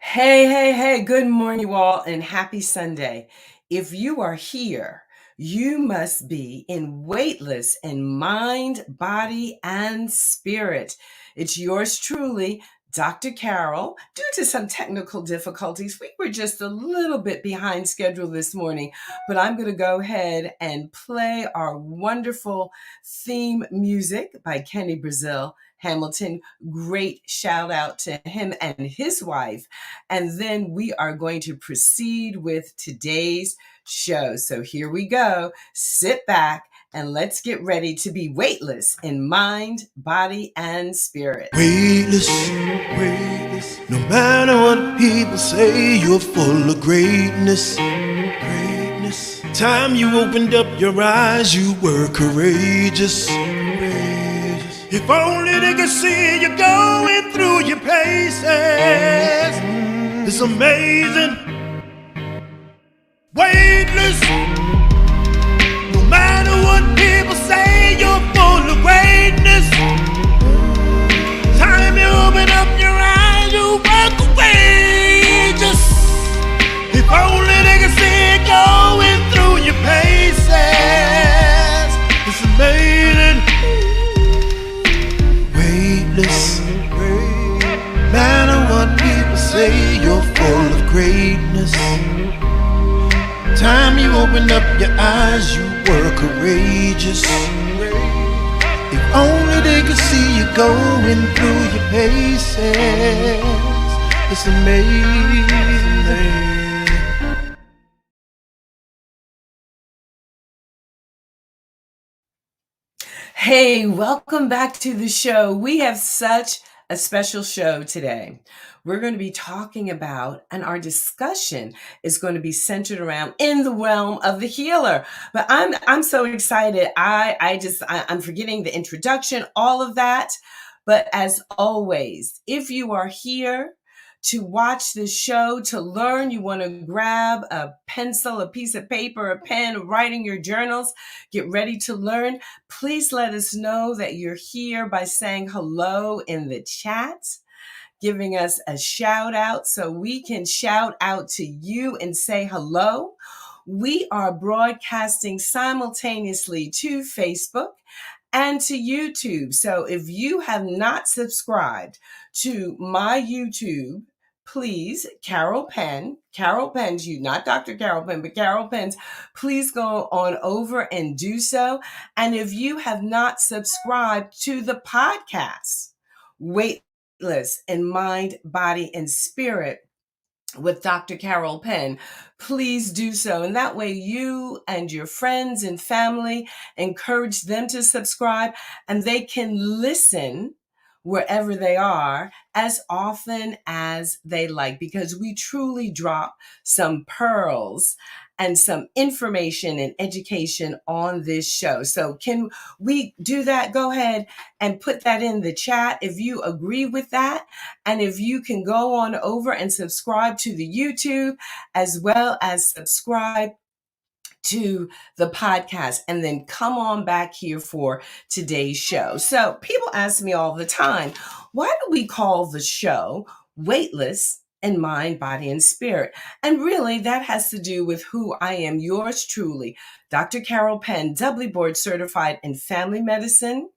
Hey, hey, hey, good morning, you all, and happy Sunday. If you are here, you must be in Weightless in mind, body, and spirit. It's yours truly, Dr. Carol. Due to some technical difficulties, we were just a little bit behind schedule this morning, but I'm going to go ahead and play our wonderful theme music by Kenny Brazil Hamilton. Great shout out to him and his wife. And then we are going to proceed with today's show. So here we go. Sit back and let's get ready to be weightless in mind, body, and spirit. Weightless, weightless. No matter what people say, you're full of greatness. Greatness. Time you opened up your eyes, you were courageous. Courageous. If only they could see you going through your paces. It's amazing. Weightless. No matter what people say, you're full of greatness. Time you open up your eyes, you walk courageous. If only they could see it going through your paces. It's amazing. Weightless. No matter what people say, you're full of greatness. Time you opened up your eyes, you were courageous. If only they could see you going through your paces. It's amazing. Hey, welcome back to the show. We have such a special show today. We're going to be talking about, and our discussion is going to be centered around in the realm of the healer. But I'm so excited. I'm forgetting the introduction, all of that. But as always, if you are here to watch this show, to learn, you want to grab a pencil, a piece of paper, a pen, writing your journals, get ready to learn. Please let us know that you're here by saying hello in the chat, giving us a shout out so we can shout out to you and say hello. We are broadcasting simultaneously to Facebook and to YouTube. So if you have not subscribed to my YouTube, please, Carol Penn's you, not Dr. Carol Penn, but Carol Penn's, please go on over and do so. And if you have not subscribed to the podcast, Weightless in Mind, Body, and Spirit with Dr. Carol Penn, please do so. And that way you and your friends and family, encourage them to subscribe and they can listen wherever they are as often as they like, because we truly drop some pearls and some information and education on this show. So can we do that? Go ahead and put that in the chat if you agree with that. And if you can go on over and subscribe to the YouTube as well as subscribe to the podcast, and then come on back here for today's show. So people ask me all the time, why do we call the show Weightless in Mind, Body, and Spirit? And really that has to do with who I am, yours truly, Dr. Carol Penn, doubly board certified in family medicine,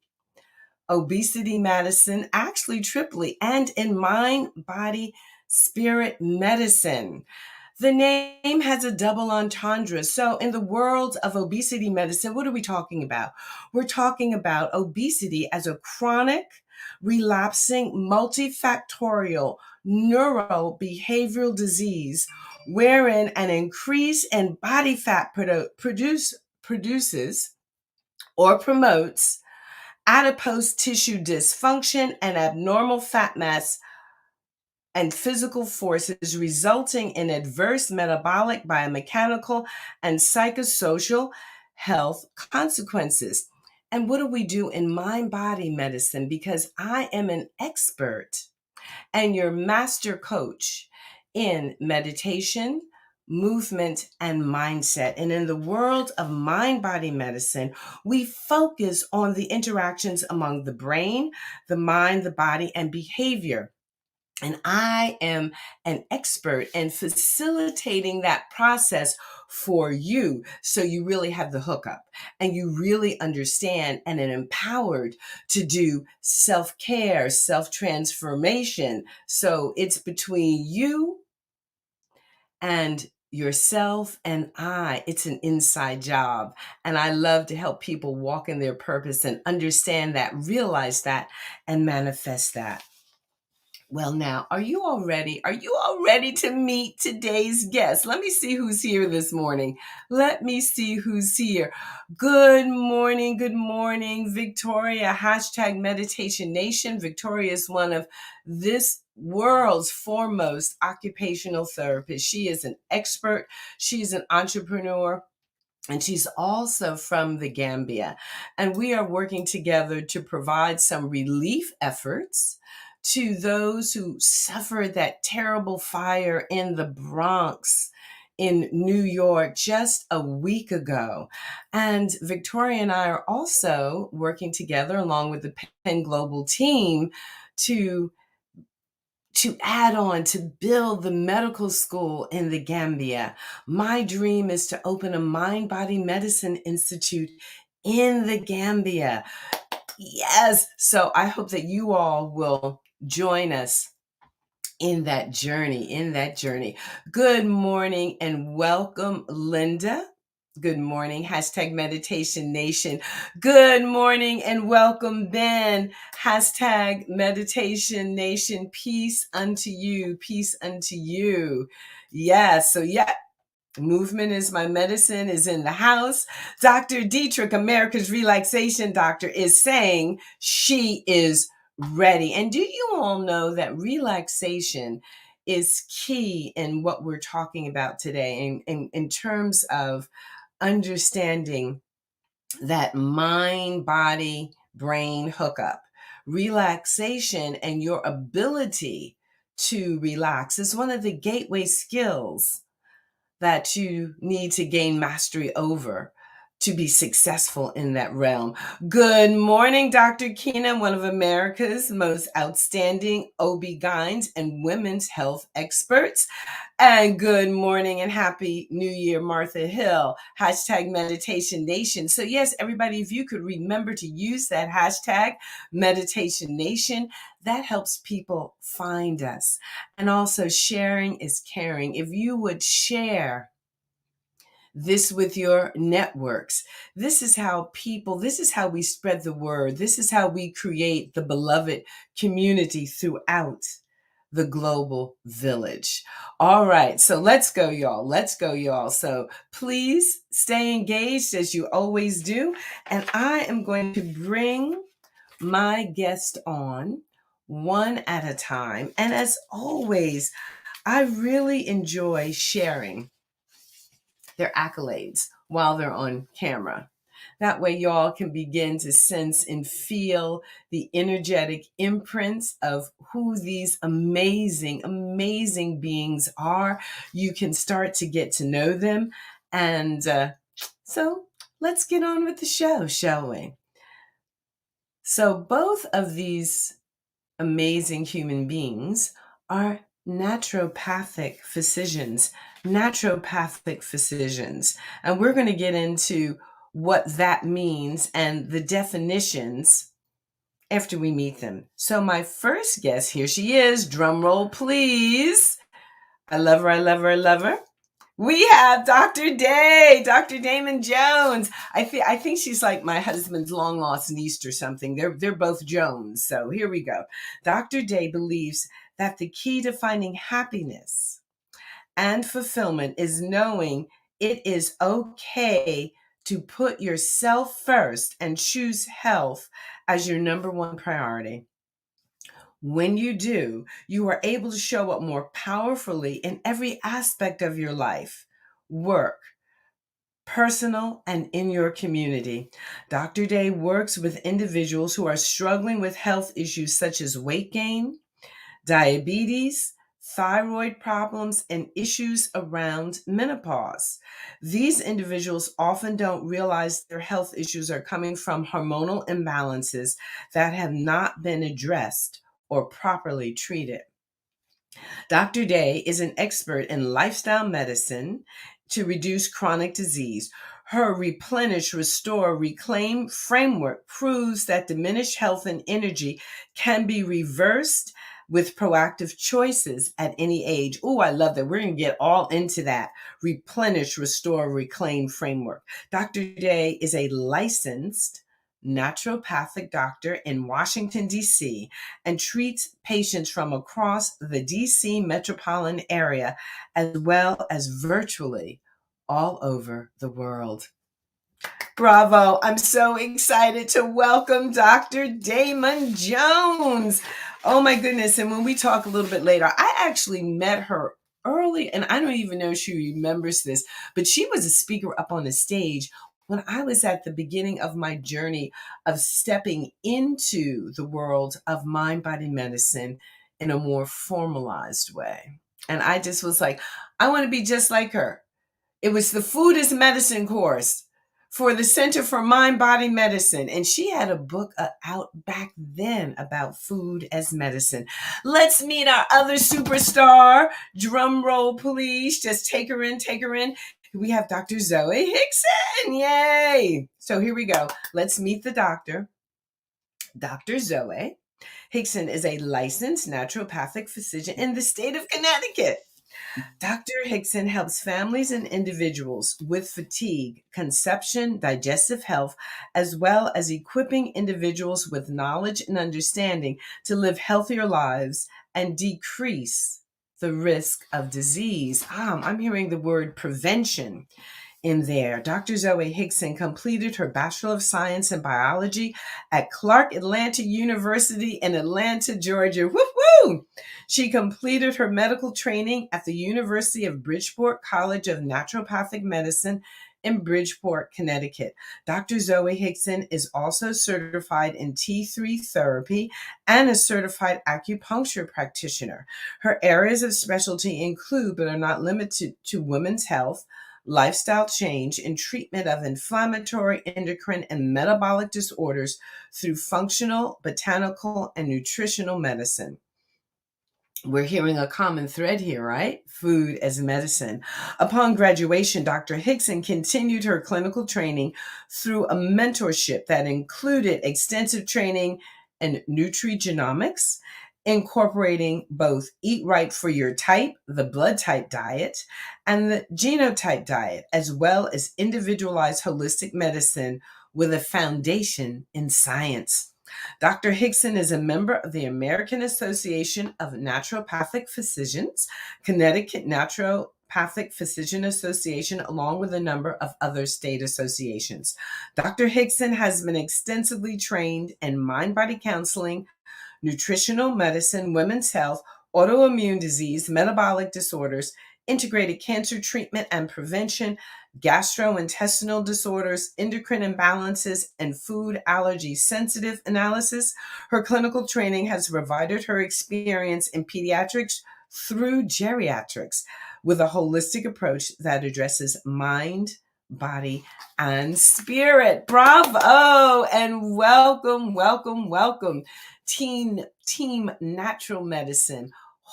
obesity medicine, actually triply, and in mind, body, spirit medicine. The name has a double entendre. So in the world of obesity medicine, what are we talking about? We're talking about obesity as a chronic, relapsing, multifactorial neurobehavioral disease wherein an increase in body fat produces or promotes adipose tissue dysfunction and abnormal fat mass and physical forces, resulting in adverse metabolic, biomechanical, and psychosocial health consequences. And what do we do in mind-body medicine? Because I am an expert and your master coach in meditation, movement, and mindset. And in the world of mind-body medicine, we focus on the interactions among the brain, the mind, the body, and behavior. And I am an expert in facilitating that process for you. So you really have the hookup and you really understand and are empowered to do self-care, self-transformation. So it's between you and yourself and it's an inside job. And I love to help people walk in their purpose and understand that, realize that, and manifest that. Well, now, are you all ready? Are you all ready to meet today's guest? Let me see who's here this morning. Let me see who's here. Good morning, Victoria. Hashtag Meditation Nation. Victoria is one of this world's foremost occupational therapists. She is an expert. She's an entrepreneur. And she's also from the Gambia. And we are working together to provide some relief efforts to those who suffered that terrible fire in the Bronx in New York just a week ago. And Victoria and I are also working together along with the Penn Global team to add on to build the medical school in the Gambia. My dream is to open a mind-body medicine institute in the Gambia. Yes. So I hope that you all will join us in that journey. Good morning and welcome, Linda. Good morning, hashtag Meditation Nation. Good morning and welcome, Ben. Hashtag Meditation Nation. Peace unto you. Peace unto you. Yes. So movement is my medicine is in the house. Dr. Dietrich, America's relaxation doctor, is saying she is ready. And do you all know that relaxation is key in what we're talking about today in terms of understanding that mind, body, brain hookup? Relaxation and your ability to relax is one of the gateway skills that you need to gain mastery over to be successful in that realm. Good morning, Dr. Keenan, one of America's most outstanding OB-GYNs and women's health experts. And good morning and happy New Year, Martha Hill. Hashtag Meditation Nation. So yes, everybody, if you could remember to use that hashtag Meditation Nation, that helps people find us. And also sharing is caring. If you would share this with your networks. This is how we spread the word. This is how we create the beloved community throughout the global village. All right, so let's go, y'all. Let's go, y'all. So please stay engaged as you always do. And I am going to bring my guest on one at a time. And as always, I really enjoy sharing their accolades while they're on camera. That way, y'all can begin to sense and feel the energetic imprints of who these amazing, amazing beings are. You can start to get to know them. And so let's get on with the show, shall we? So both of these amazing human beings are naturopathic physicians. Naturopathic physicians. And we're going to get into what that means and the definitions after we meet them. So my first guest, here she is. Drum roll, please. I love her, I love her, I love her. We have Dr. Dr. Daemon Jones. I think she's like my husband's long lost niece or something. They're both Jones. So here we go. Dr. Day believes that the key to finding happiness and fulfillment is knowing it is okay to put yourself first and choose health as your number one priority. When you do, you are able to show up more powerfully in every aspect of your life, work, personal, and in your community. Dr. Day works with individuals who are struggling with health issues such as weight gain, diabetes, thyroid problems, and issues around menopause. These individuals often don't realize their health issues are coming from hormonal imbalances that have not been addressed or properly treated. Dr. Day is an expert in lifestyle medicine to reduce chronic disease. Her Replenish, Restore, Reclaim framework proves that diminished health and energy can be reversed with proactive choices at any age. Oh, I love that. We're going to get all into that. Replenish, Restore, Reclaim framework. Dr. Day is a licensed naturopathic doctor in Washington, D.C., and treats patients from across the DC metropolitan area, as well as virtually all over the world. Bravo. I'm so excited to welcome Dr. Daemon Jones. Oh my goodness. And when we talk a little bit later, I actually met her early, and I don't even know if she remembers this, but she was a speaker up on the stage when I was at the beginning of my journey of stepping into the world of mind body medicine in a more formalized way. And I just was like, I want to be just like her. It was the Food is Medicine course for the Center for Mind Body Medicine. And she had a book out back then about food as medicine. Let's meet our other superstar. Drum roll, please. Just take her in, take her in. We have Dr. Zoe Hickson. Yay. So here we go. Let's meet the doctor. Dr. Zoe Hickson is a licensed naturopathic physician in the state of Connecticut. Dr. Hickson helps families and individuals with fatigue, conception, digestive health, as well as equipping individuals with knowledge and understanding to live healthier lives and decrease the risk of disease. I'm hearing the word prevention in there. Dr. Zoe Hickson completed her Bachelor of Science in Biology at Clark Atlanta University in Atlanta, Georgia. Woo-hoo! She completed her medical training at the University of Bridgeport College of Naturopathic Medicine in Bridgeport, Connecticut. Dr. Zoe Hickson is also certified in T3 therapy and a certified acupuncture practitioner. Her areas of specialty include, but are not limited to, women's health, lifestyle change, and treatment of inflammatory, endocrine, and metabolic disorders through functional, botanical, and nutritional medicine. We're hearing a common thread here, right? Food as medicine. Upon graduation, Dr. Hickson continued her clinical training through a mentorship that included extensive training in nutrigenomics, incorporating both Eat Right for Your Type, the blood type diet, and the genotype diet, as well as individualized holistic medicine with a foundation in science. Dr. Hickson is a member of the American Association of Naturopathic Physicians, Connecticut Naturopathic Physician Association, along with a number of other state associations. Dr. Hickson has been extensively trained in mind-body counseling, nutritional medicine, women's health, autoimmune disease, metabolic disorders, integrated cancer treatment and prevention, gastrointestinal disorders, endocrine imbalances, and food allergy sensitive analysis. Her clinical training has provided her experience in pediatrics through geriatrics with a holistic approach that addresses mind, body, and spirit. Bravo and welcome, welcome, welcome. Team Natural Medicine,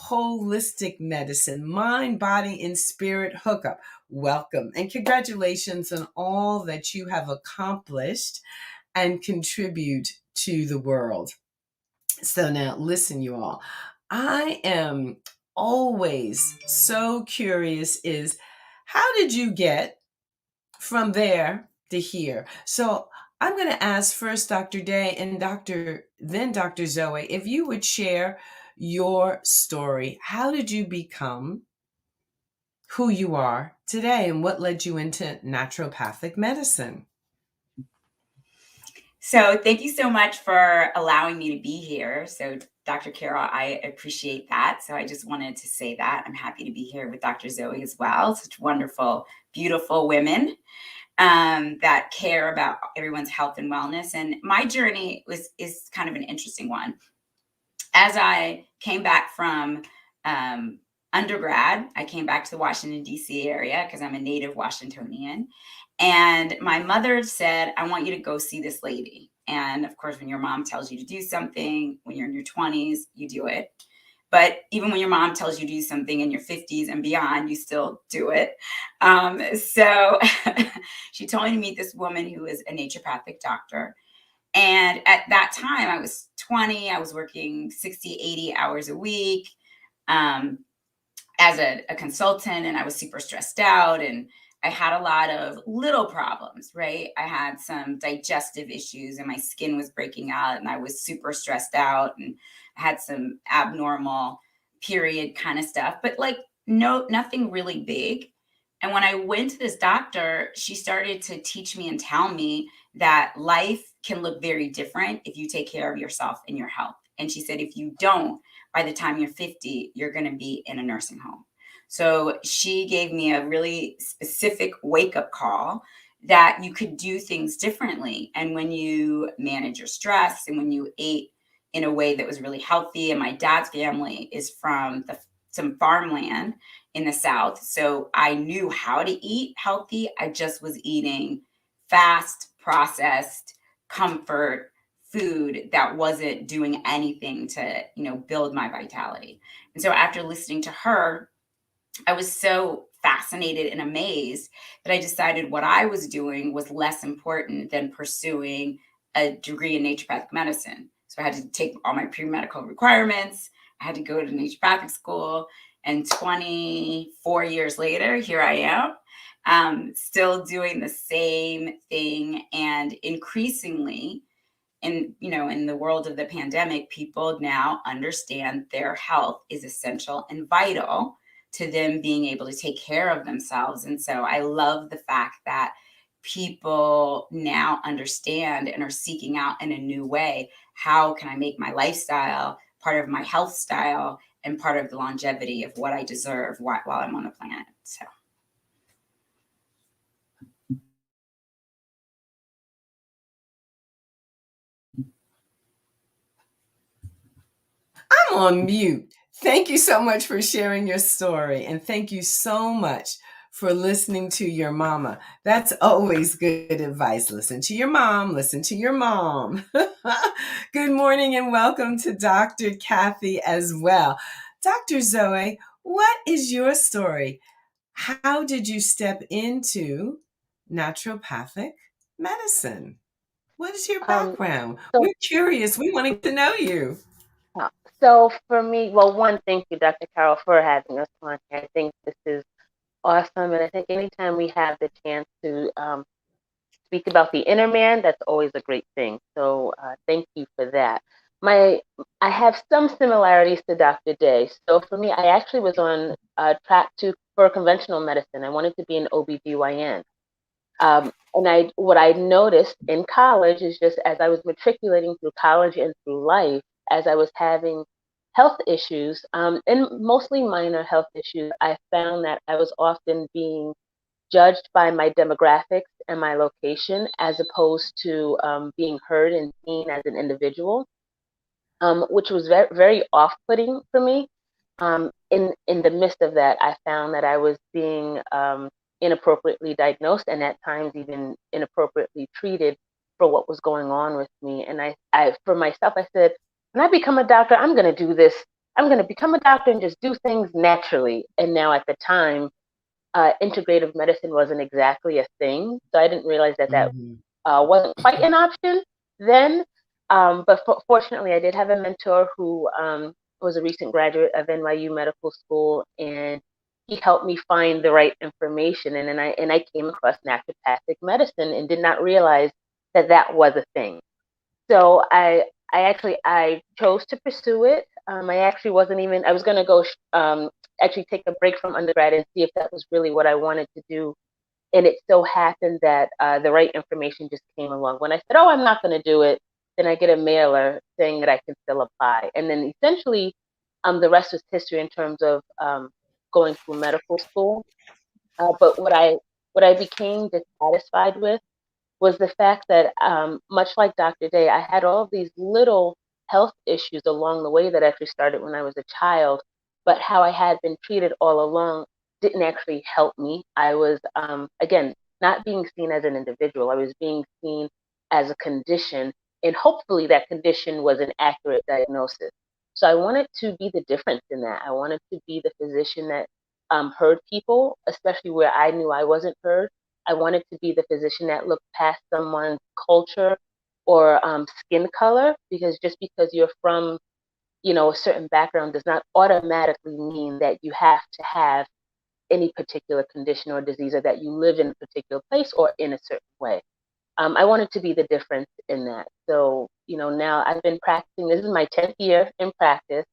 Holistic Medicine, Mind, Body, and Spirit hookup. Welcome and congratulations on all that you have accomplished and contribute to the world. So now listen, you all. I am always so curious is how did you get from there to here? So I'm going to ask first Dr. Day and then Dr. Zoe, if you would share your story. How did you become who you are today and what led you into naturopathic medicine? So thank you so much for allowing me to be here. So Dr. Carol, I appreciate that. So I just wanted to say that I'm happy to be here with Dr. Zoe as well. Such wonderful, beautiful women that care about everyone's health and wellness. And my journey is kind of an interesting one. As I came back from undergrad, I came back to the Washington, D.C. area because I'm a native Washingtonian. And my mother said, I want you to go see this lady. And of course, when your mom tells you to do something, when you're in your 20s, you do it. But even when your mom tells you to do something in your 50s and beyond, you still do it. So she told me to meet this woman who is a naturopathic doctor. And at that time, I was 20, I was working 60, 80 hours a week. Um, as a consultant, and I was super stressed out, and I had a lot of little problems, right? I had some digestive issues and my skin was breaking out and I was super stressed out, and I had some abnormal period kind of stuff, but like nothing really big. And when I went to this doctor, she started to teach me and tell me that life can look very different if you take care of yourself and your health. And she said, if you don't, by the time you're 50, you're going to be in a nursing home. So she gave me a really specific wake up call that you could do things differently. And when you manage your stress and when you ate in a way that was really healthy, and my dad's family is from some farmland in the South. So I knew how to eat healthy. I just was eating fast, processed, comfort food that wasn't doing anything to, build my vitality. And so after listening to her, I was so fascinated and amazed that I decided what I was doing was less important than pursuing a degree in naturopathic medicine. So I had to take all my pre-medical requirements. I had to go to naturopathic school. And 24 years later, here I am, still doing the same thing. And increasingly, in the world of the pandemic, people now understand their health is essential and vital to them being able to take care of themselves. And so I love the fact that people now understand and are seeking out in a new way, how can I make my lifestyle part of my health style and part of the longevity of what I deserve while I'm on the planet. So I'm on mute. Thank you so much for sharing your story. And thank you so much for listening to your mama. That's always good advice. Listen to your mom. Listen to your mom. Good morning and welcome to Dr. Kathy as well. Dr. Zoe, what is your story? How did you step into naturopathic medicine? What is your Um, background? so, We're curious. We want to know you. so for me, well, one, thank you, Dr. Carol, for having us on here. I think this is awesome, and I think anytime we have the chance to speak about the inner man, that's always a great thing. So, thank you for that. My, I have some similarities to Dr. Day. So for me, I actually was on track for conventional medicine. I wanted to be an OBGYN. And what I noticed in college is just as I was matriculating through college and through life, as I was having health issues, and mostly minor health issues, I found that I was often being judged by my demographics and my location as opposed to being heard and seen as an individual, which was very, very off-putting for me. In the midst of that, I found that I was being inappropriately diagnosed and at times even inappropriately treated for what was going on with me. And I for myself, I said, when I become a doctor, I'm going to do this. I'm going to become a doctor and just do things naturally. And now at the time, integrative medicine wasn't exactly a thing, so I didn't realize that Mhm. wasn't quite an option then. But fortunately, I did have a mentor who was a recent graduate of NYU Medical School, and he helped me find the right information. And then I came across naturopathic medicine and did not realize that was a thing. So I chose to pursue it. I actually wasn't even I was going to go actually take a break from undergrad and see if that was really what I wanted to do, and it so happened that the right information just came along. When I said, "Oh, I'm not going to do it," then I get a mailer saying that I can still apply, and then essentially, the rest was history in terms of going through medical school. But what I became dissatisfied with was the fact that, much like Dr. Day, I had all of these little health issues along the way that actually started when I was a child, but how I had been treated all along didn't actually help me. I was, again, not being seen as an individual, I was being seen as a condition, and hopefully that condition was an accurate diagnosis. So I wanted to be the difference in that. I wanted to be the physician that heard people, especially where I knew I wasn't heard. I wanted to be the physician that looked past someone's culture or skin color, because just because you're from, a certain background does not automatically mean that you have to have any particular condition or disease, or that you live in a particular place or in a certain way. I wanted to be the difference in that. So, now I've been practicing. This is my 10th year in practice,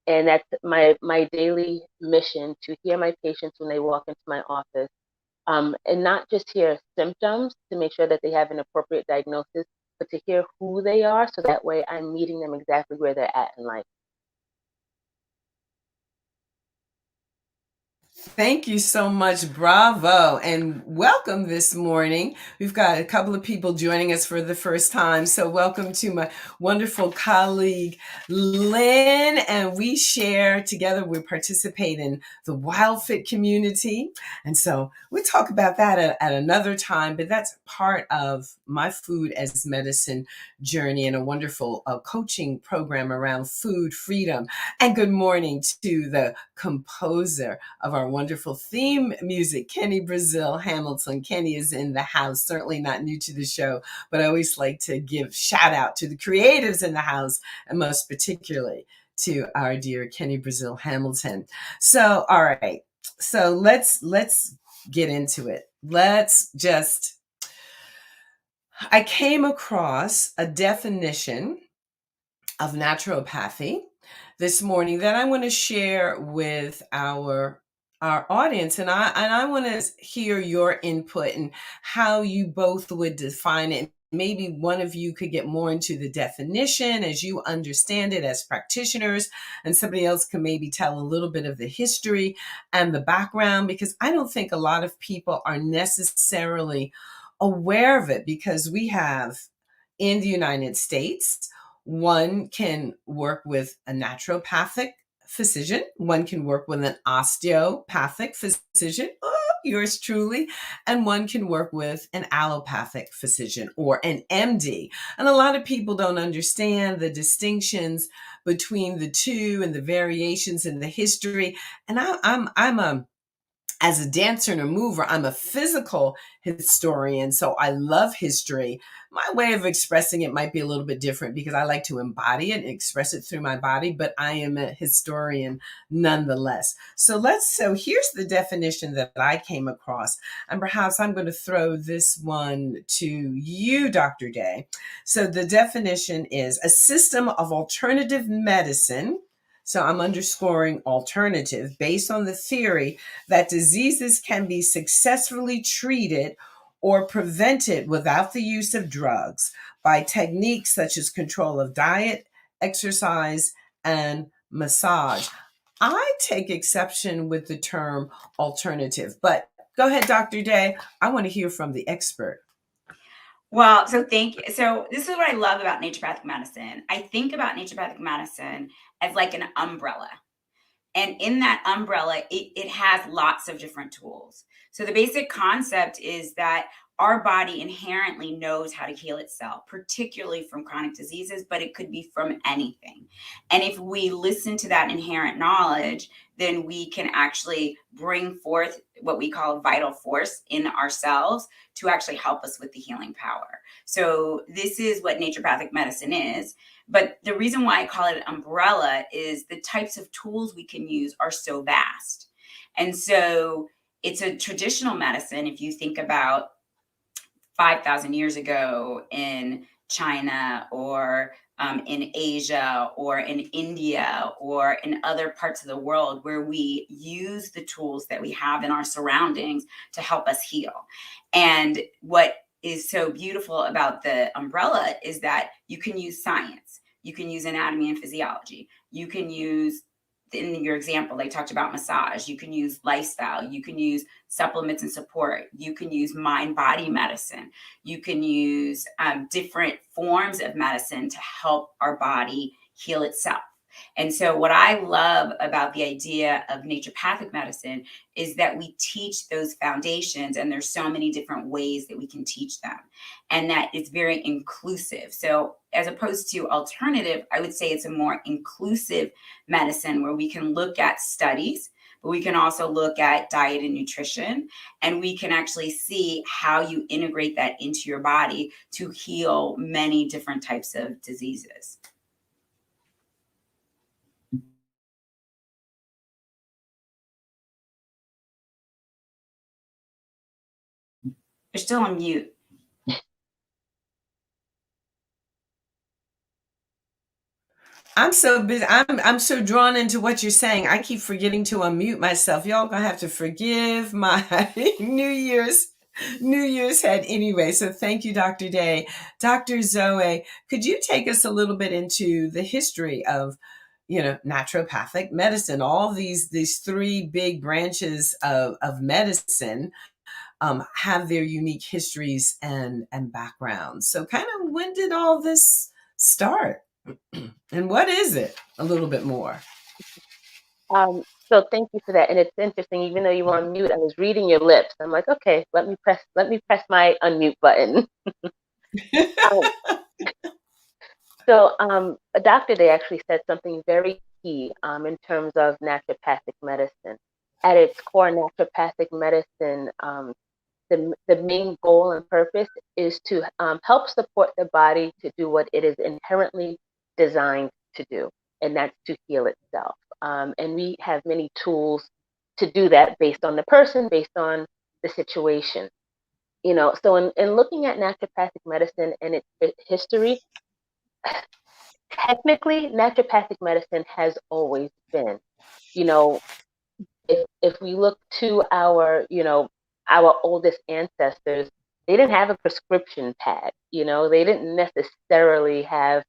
and that's my daily mission, to hear my patients when they walk into my office, and not just hear symptoms to make sure that they have an appropriate diagnosis, but to hear who they are, so that way I'm meeting them exactly where they're at in life. Thank you so much. Bravo. And welcome this morning. We've got a couple of people joining us for the first time. So welcome to my wonderful colleague, Lynn. And we share together, we participate in the Wild Fit community. And so we'll talk about that at another time, but that's part of my food as medicine journey, and a wonderful coaching program around food freedom. And good morning to the composer of our wonderful theme music, Kenny Brazil Hamilton. Kenny is in the house, certainly not new to the show, but I always like to give shout out to the creatives in the house, and most particularly to our dear Kenny Brazil Hamilton. So, all right. So let's get into it. I came across a definition of naturopathy this morning that I want to share with our audience, and I want to hear your input and how you both would define it. Maybe one of you could get more into the definition as you understand it as practitioners, and somebody else can maybe tell a little bit of the history and the background, because I don't think a lot of people are necessarily aware of it, because we have in the United States, one can work with a naturopathic physician, one can work with an osteopathic physician, yours truly, and one can work with an allopathic physician or an MD. And a lot of people don't understand the distinctions between the two and the variations in the history. And as a dancer and a mover, I'm a physical historian, so I love history. My way of expressing it might be a little bit different, because I like to embody it and express it through my body, but I am a historian nonetheless. So here's the definition that I came across, and perhaps I'm going to throw this one to you, Dr. Day. So the definition is a system of alternative medicine. So I'm underscoring alternative, based on the theory that diseases can be successfully treated or prevented without the use of drugs by techniques such as control of diet, exercise, and massage. I take exception with the term alternative, but go ahead, Dr. Day. I want to hear from the expert. Well, so thank you. So this is what I love about naturopathic medicine. I think about naturopathic medicine as like an umbrella. And in that umbrella, it has lots of different tools. So the basic concept is that our body inherently knows how to heal itself, particularly from chronic diseases, but it could be from anything. And if we listen to that inherent knowledge, then we can actually bring forth what we call vital force in ourselves to actually help us with the healing power. So this is what naturopathic medicine is. But the reason why I call it an umbrella is the types of tools we can use are so vast. And so it's a traditional medicine. If you think about 5,000 years ago in China, or in Asia, or in India, or in other parts of the world, where we use the tools that we have in our surroundings to help us heal. And what is so beautiful about the umbrella is that you can use science, you can use anatomy and physiology, you can use, in your example, they talked about massage, you can use lifestyle, you can use supplements and support, you can use mind-body medicine, you can use different forms of medicine to help our body heal itself. And so, what I love about the idea of naturopathic medicine is that we teach those foundations, and there's so many different ways that we can teach them, and that it's very inclusive. So, as opposed to alternative, I would say it's a more inclusive medicine where we can look at studies, but we can also look at diet and nutrition, and we can actually see how you integrate that into your body to heal many different types of diseases. You're still on mute. I'm so busy. I'm so drawn into what you're saying. I keep forgetting to unmute myself. Y'all gonna have to forgive my New Year's head anyway. So thank you, Dr. Day. Dr. Zoe, could you take us a little bit into the history of, naturopathic medicine? All these three big branches of medicine have their unique histories and backgrounds. So kind of when did all this start? And what is it? A little bit more. So thank you for that. And it's interesting, even though you were on mute, I was reading your lips. I'm like, okay, let me press my unmute button. Dr. Day actually said something very key in terms of naturopathic medicine. At its core, naturopathic medicine, the main goal and purpose is to help support the body to do what it is inherently designed to do, and that's to heal itself. And we have many tools to do that based on the person, based on the situation. So in looking at naturopathic medicine and its history, technically, naturopathic medicine has always been. If we look to our oldest ancestors, they didn't have a prescription pad. They didn't necessarily have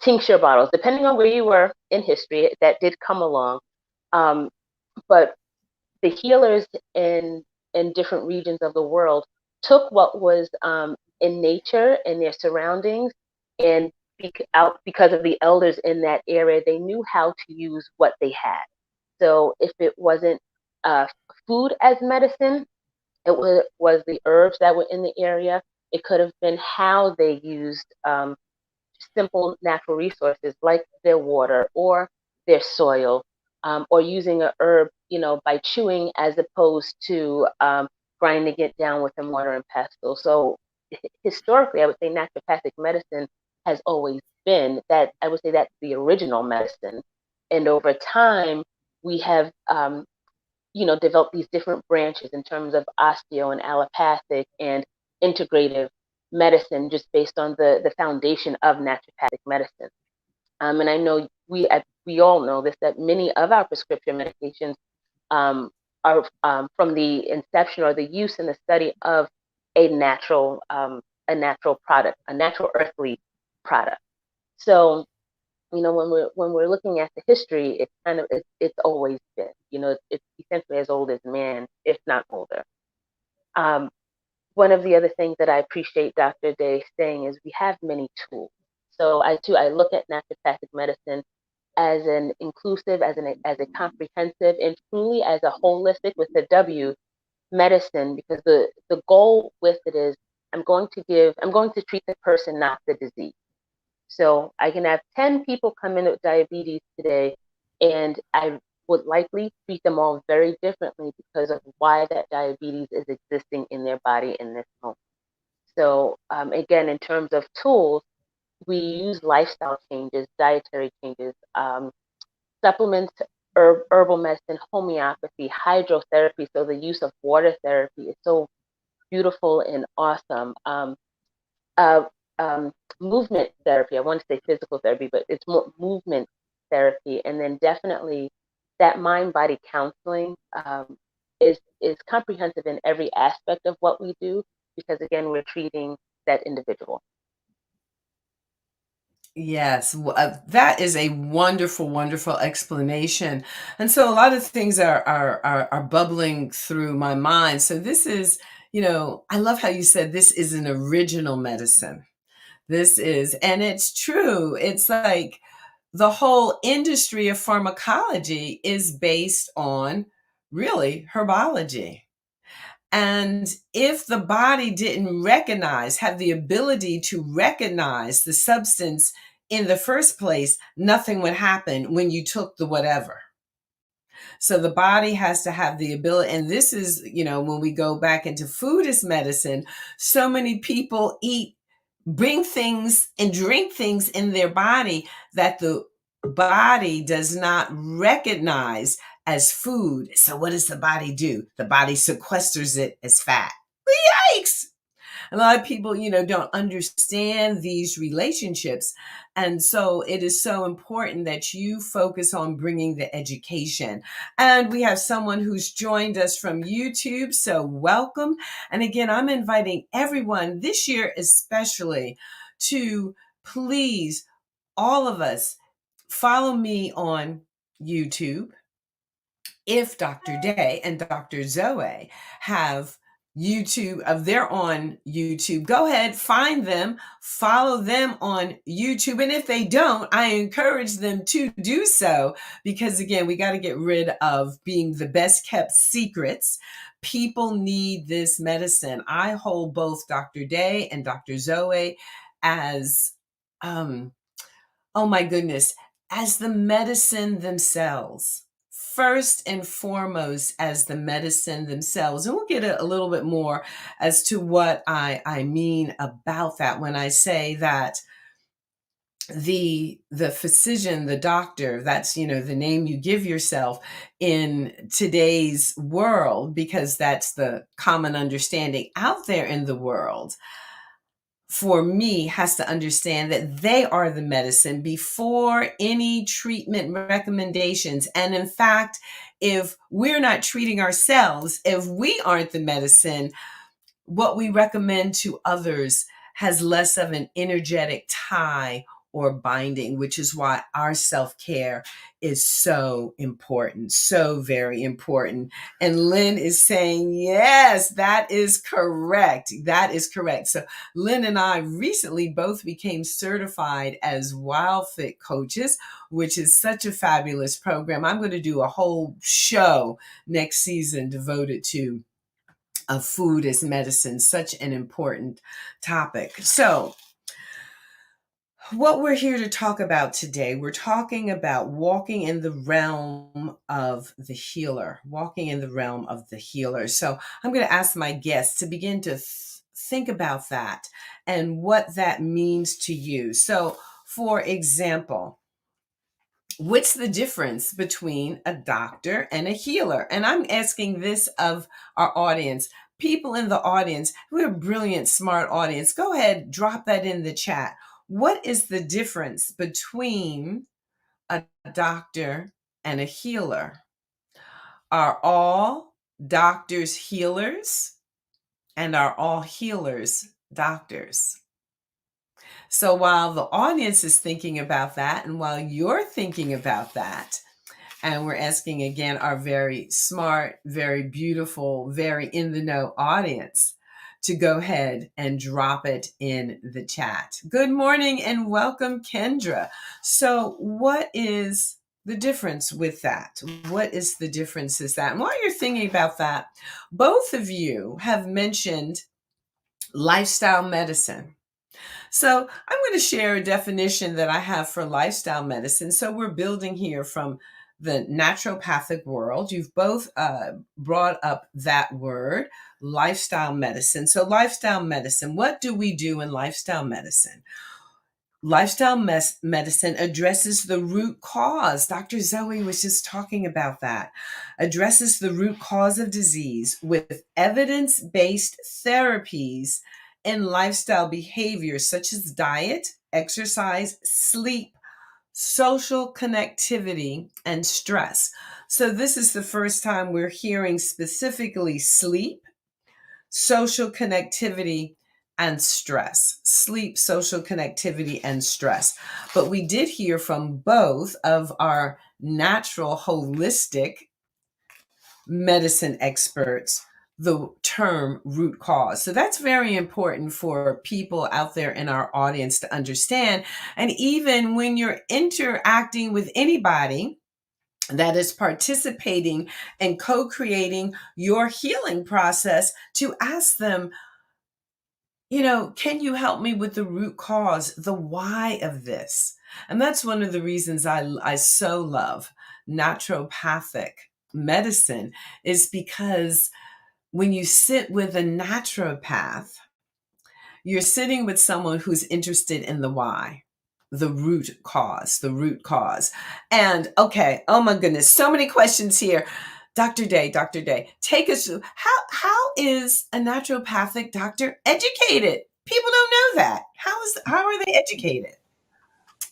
tincture bottles, depending on where you were in history. That did come along, but the healers in different regions of the world took what was in nature and their surroundings, and because of the elders in that area, they knew how to use what they had. So if it wasn't food as medicine, it was the herbs that were in the area. It could have been how they used simple natural resources like their water or their soil, or using a herb, by chewing as opposed to grinding it down with a mortar and pestle. So historically, I would say naturopathic medicine has always been that. I would say that's the original medicine, and over time we have developed these different branches in terms of osteo and allopathic and integrative medicine, just based on the foundation of naturopathic medicine. And I know we all know this, that many of our prescription medications are from the inception or the use and the study of a natural product, a natural earthly product. So when we're looking at the history, it's always been, it's essentially as old as man, if not older. One of the other things that I appreciate Dr. Day saying is we have many tools. So I look at naturopathic medicine as an inclusive, as a comprehensive, and truly as a holistic with a W medicine, because the goal with it is I'm going to treat the person, not the disease. So I can have 10 people come in with diabetes today, and I would likely treat them all very differently because of why that diabetes is existing in their body in this moment. So again, in terms of tools, we use lifestyle changes, dietary changes, supplements, herbal medicine, homeopathy, hydrotherapy. So the use of water therapy is so beautiful and awesome. Movement therapy. I want to say physical therapy, but it's more movement therapy. And then definitely that mind-body counseling is comprehensive in every aspect of what we do, because again, we're treating that individual. Yes, that is a wonderful, wonderful explanation. And so a lot of things are bubbling through my mind. So this is, I love how you said this is an original medicine. This is, and it's true. It's like the whole industry of pharmacology is based on really herbology. And if the body didn't have the ability to recognize the substance in the first place, nothing would happen when you took the whatever. So the body has to have the ability, and this is, when we go back into food as medicine, so many people bring things and drink things in their body that the body does not recognize as food. So what does the body do? The body sequesters it as fat. Yikes! A lot of people, don't understand these relationships. And so it is so important that you focus on bringing the education. And we have someone who's joined us from YouTube. So welcome. And again, I'm inviting everyone this year, especially, to please, all of us, follow me on YouTube. If Dr. Day and Dr. Zoe have YouTube, they're on YouTube, go ahead, find them, follow them on YouTube. And if they don't, I encourage them to do so, because again, we got to get rid of being the best kept secrets. People need this medicine. I hold both Dr. Day and Dr. Zoe as, oh my goodness, as the medicine themselves. First and foremost, as the medicine themselves. And we'll get a little bit more as to what I mean about that when I say that the physician, the doctor, that's, the name you give yourself in today's world, because that's the common understanding out there in the world, for me, has to understand that they are the medicine before any treatment recommendations. And in fact, if we're not treating ourselves, if we aren't the medicine, what we recommend to others has less of an energetic tie or binding, which is why our self-care is so important, so very important. And Lynn is saying, yes, that is correct. That is correct. So Lynn and I recently both became certified as Wild Fit coaches, which is such a fabulous program. I'm going to do a whole show next season devoted to food as medicine, such an important topic. So what we're here to talk about today, we're talking about walking in the realm of the healer, walking in the realm of the healer. So I'm going to ask my guests to begin to think about that and what that means to you. So, for example, what's the difference between a doctor and a healer? And I'm asking this of our audience. People in the audience, we're a brilliant, smart audience. Go ahead, drop that in the chat. What is the difference between a doctor and a healer? Are all doctors healers? And are all healers doctors? So while the audience is thinking about that, and while you're thinking about that, and we're asking again our very smart, very beautiful, very in the know audience to go ahead and drop it in the chat. Good morning and welcome, Kendra. So what is the difference with that? What is the difference is that? And while you're thinking about that, both of you have mentioned lifestyle medicine. So I'm going to share a definition that I have for lifestyle medicine. So we're building here from the naturopathic world. You've both brought up that word, lifestyle medicine. So lifestyle medicine, what do we do in lifestyle medicine? Lifestyle medicine addresses the root cause. Dr. Zoe was just talking about that. Addresses the root cause of disease with evidence-based therapies and lifestyle behaviors such as diet, exercise, sleep, social connectivity, and stress. So this is the first time we're hearing specifically sleep, social connectivity, and stress. Sleep, social connectivity, and stress. But we did hear from both of our natural holistic medicine experts the term root cause. So that's very important for people out there in our audience to understand. And even when you're interacting with anybody that is participating and co-creating your healing process, to ask them, can you help me with the root cause, the why of this? And that's one of the reasons I so love naturopathic medicine, is because when you sit with a naturopath, you're sitting with someone who's interested in the why, the root cause, the root cause. And okay, oh my goodness, so many questions here. Dr. Day, take us through how is a naturopathic doctor educated? People don't know that. How are they educated?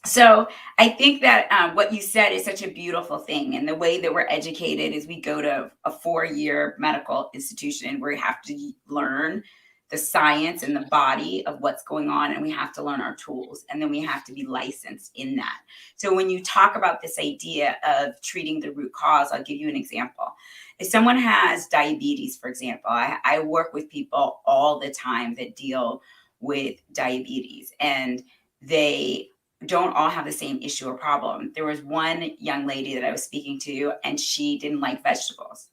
So I think that what you said is such a beautiful thing. And the way that we're educated is we go to a 4-year medical institution where we have to learn the science and the body of what's going on, and we have to learn our tools, and then we have to be licensed in that. So when you talk about this idea of treating the root cause, I'll give you an example. If someone has diabetes, for example, I work with people all the time that deal with diabetes, and they don't all have the same issue or problem. There was one young lady that I was speaking to, and she didn't like vegetables.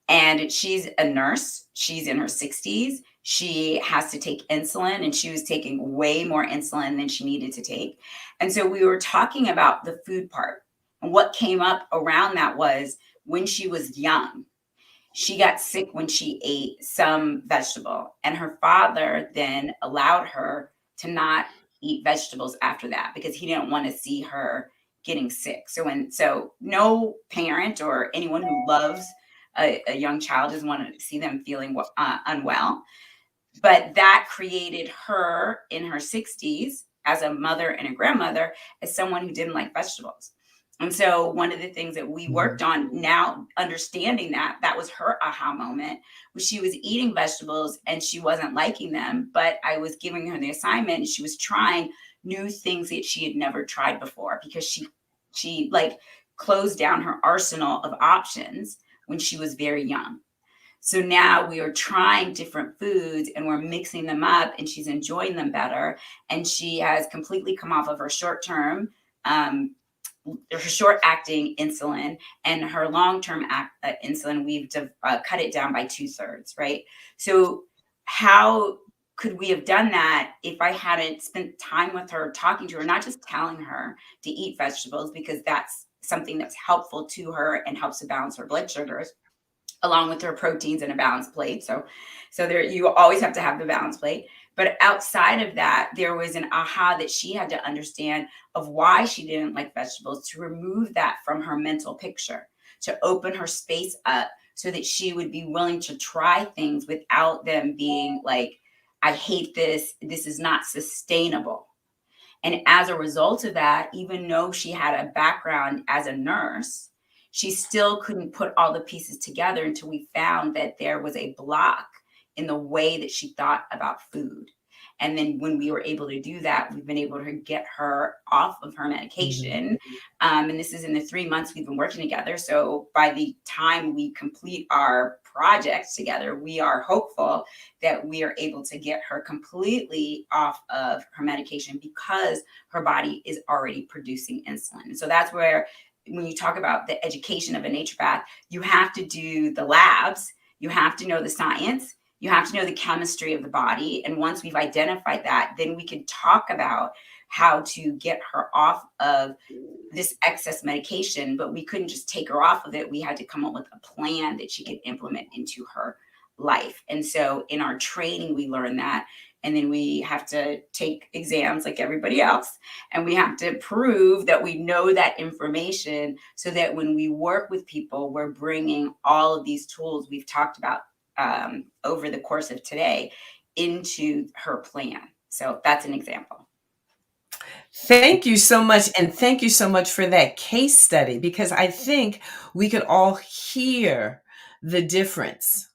And she's a nurse. She's in her 60s. She has to take insulin, and she was taking way more insulin than she needed to take. And so we were talking about the food part. And what came up around that was when she was young, she got sick when she ate some vegetable, and her father then allowed her to not eat vegetables after that because he didn't want to see her getting sick. So no parent or anyone who loves a young child doesn't want to see them feeling unwell. But that created her in her 60s as a mother and a grandmother as someone who didn't like vegetables. And so one of the things that we worked on now, understanding that was her aha moment, was she was eating vegetables and she wasn't liking them, but I was giving her the assignment and she was trying new things that she had never tried before because she like closed down her arsenal of options when she was very young. So now we are trying different foods and we're mixing them up, and she's enjoying them better. And she has completely come off of her short acting insulin, and her long-term insulin, we've cut it down by 2/3, right? So how could we have done that if I hadn't spent time with her, talking to her, not just telling her to eat vegetables, because that's something that's helpful to her and helps to balance her blood sugars, along with her proteins and a balanced plate. So there, you always have to have the balanced plate. But outside of that, there was an aha that she had to understand of why she didn't like vegetables, to remove that from her mental picture, to open her space up so that she would be willing to try things without them being like, I hate this. This is not sustainable. And as a result of that, even though she had a background as a nurse, she still couldn't put all the pieces together until we found that there was a block in the way that she thought about food. And then when we were able to do that, we've been able to get her off of her medication. And this is in the 3 months we've been working together. So by the time we complete our projects together, we are hopeful that we are able to get her completely off of her medication because her body is already producing insulin. And so that's where, when you talk about the education of a naturopath, you have to do the labs, you have to know the science, you have to know the chemistry of the body. And once we've identified that, then we can talk about how to get her off of this excess medication. But we couldn't just take her off of it. We had to come up with a plan that she could implement into her life. And so in our training, we learned that. And then we have to take exams like everybody else. And we have to prove that we know that information so that when we work with people, we're bringing all of these tools we've talked about over the course of today into her plan. So that's an example. Thank you so much. And thank you so much for that case study, because I think we could all hear the difference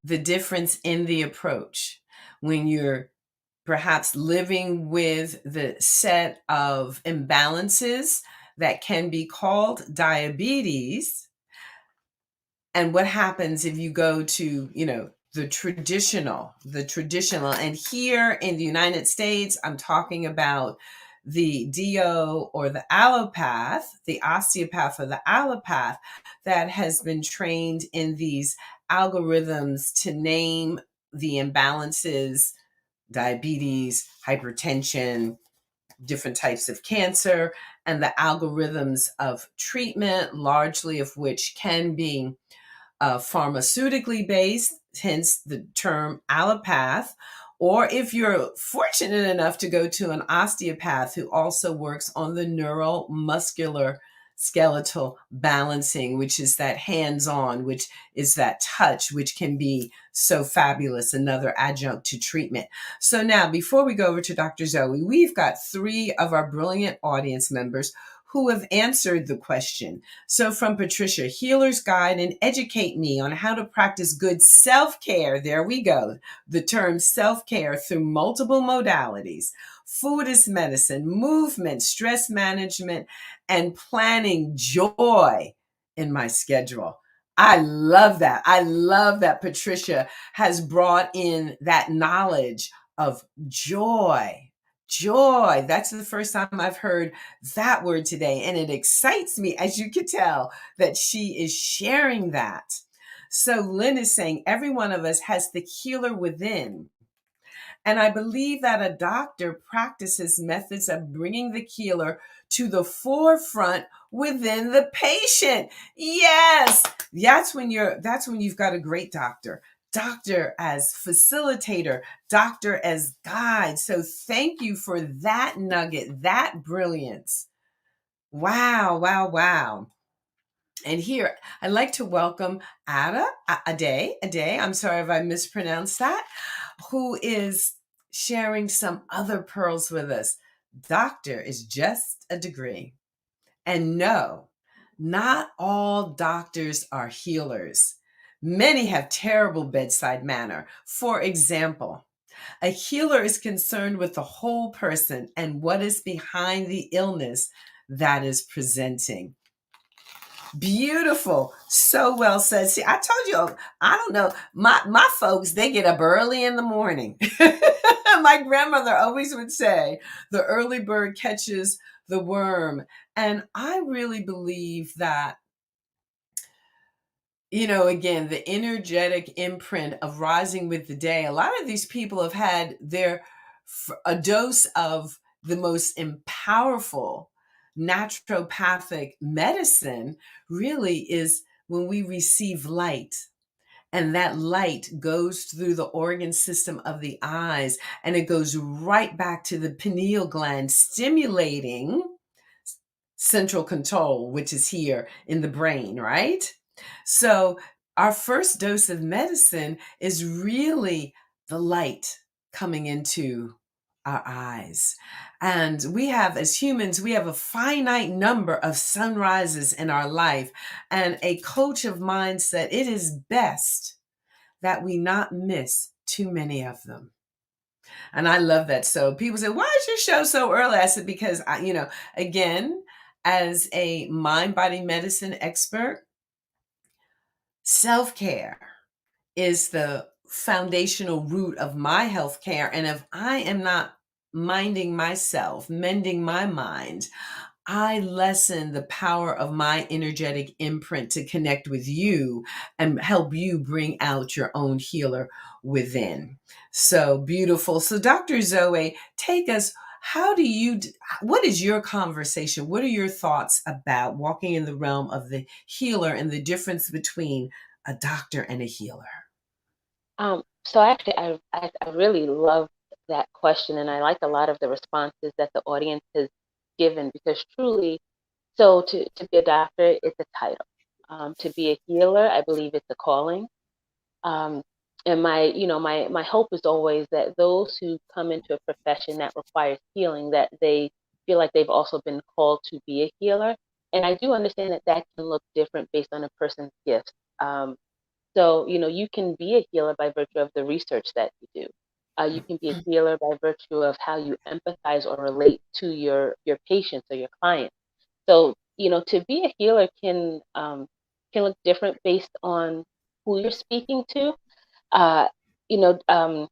in the approach when you're perhaps living with the set of imbalances that can be called diabetes, And what happens if you go to, the traditional, and here in the United States, I'm talking about the DO or the allopath, the osteopath or the allopath that has been trained in these algorithms to name the imbalances, diabetes, hypertension, different types of cancer, and the algorithms of treatment, largely of which can be pharmaceutically based, hence the term allopath. Or if you're fortunate enough to go to an osteopath who also works on the neuromuscular skeletal balancing, which is that hands-on, which is that touch, which can be so fabulous, another adjunct to treatment. So now, before we go over to Dr. Zoe, we've got 3 of our brilliant audience members who have answered the question. So from Patricia, healer's guide and educate me on how to practice good self-care. There we go. The term self-care through multiple modalities. Food is medicine, movement, stress management, and planning joy in my schedule. I love that. I love that Patricia has brought in that knowledge of joy. Joy. That's the first time I've heard that word today. And it excites me, as you can tell, that she is sharing that. So Lynn is saying every one of us has the healer within. And I believe that a doctor practices methods of bringing the healer to the forefront within the patient. Yes, that's when you've got a great doctor. Doctor as facilitator, doctor as guide. So thank you for that nugget, that brilliance. Wow, wow, wow. And here, I'd like to welcome Ade, I'm sorry if I mispronounced that, who is sharing some other pearls with us. Doctor is just a degree. And no, not all doctors are healers. Many have terrible bedside manner. For example, a healer is concerned with the whole person and what is behind the illness that is presenting. Beautiful. So well said. See, I told you, I don't know. My folks, they get up early in the morning. My grandmother always would say, the early bird catches the worm. And I really believe that, again, the energetic imprint of rising with the day, a lot of these people have had a dose of the most powerful naturopathic medicine really is when we receive light. And that light goes through the organ system of the eyes and it goes right back to the pineal gland, stimulating central control, which is here in the brain, right? So our first dose of medicine is really the light coming into our eyes. And we have, as humans, we have a finite number of sunrises in our life. And a coach of mine said, it is best that we not miss too many of them. And I love that. So people say, why is your show so early? I said, because, again, as a mind body medicine expert, self-care is the foundational root of my healthcare. And if I am not minding myself, mending my mind, I lessen the power of my energetic imprint to connect with you and help you bring out your own healer within. So beautiful. So Dr. Zoe, take us. What is your conversation? What are your thoughts about walking in the realm of the healer and the difference between a doctor and a healer? So actually, I really love that question, and I like a lot of the responses that the audience has given because truly, so to be a doctor, it's a title. To be a healer, I believe it's a calling. And my hope is always that those who come into a profession that requires healing, that they feel like they've also been called to be a healer. And I do understand that that can look different based on a person's gifts. So, you can be a healer by virtue of the research that you do. You can be a healer by virtue of how you empathize or relate to your patients or your clients. So, to be a healer can look different based on who you're speaking to. Uh, you know,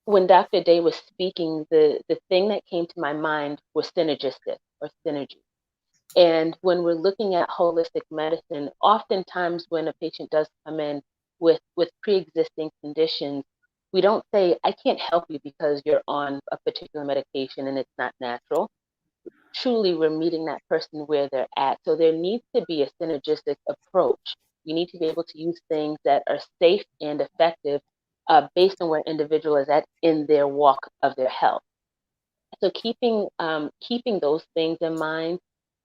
when Dr. Day was speaking, the thing that came to my mind was synergistic or synergy. And when we're looking at holistic medicine, oftentimes when a patient does come in with pre-existing conditions, we don't say, I can't help you because you're on a particular medication and it's not natural. Truly, we're meeting that person where they're at. So there needs to be a synergistic approach. You need to be able to use things that are safe and effective based on where an individual is at in their walk of their health. So keeping those things in mind,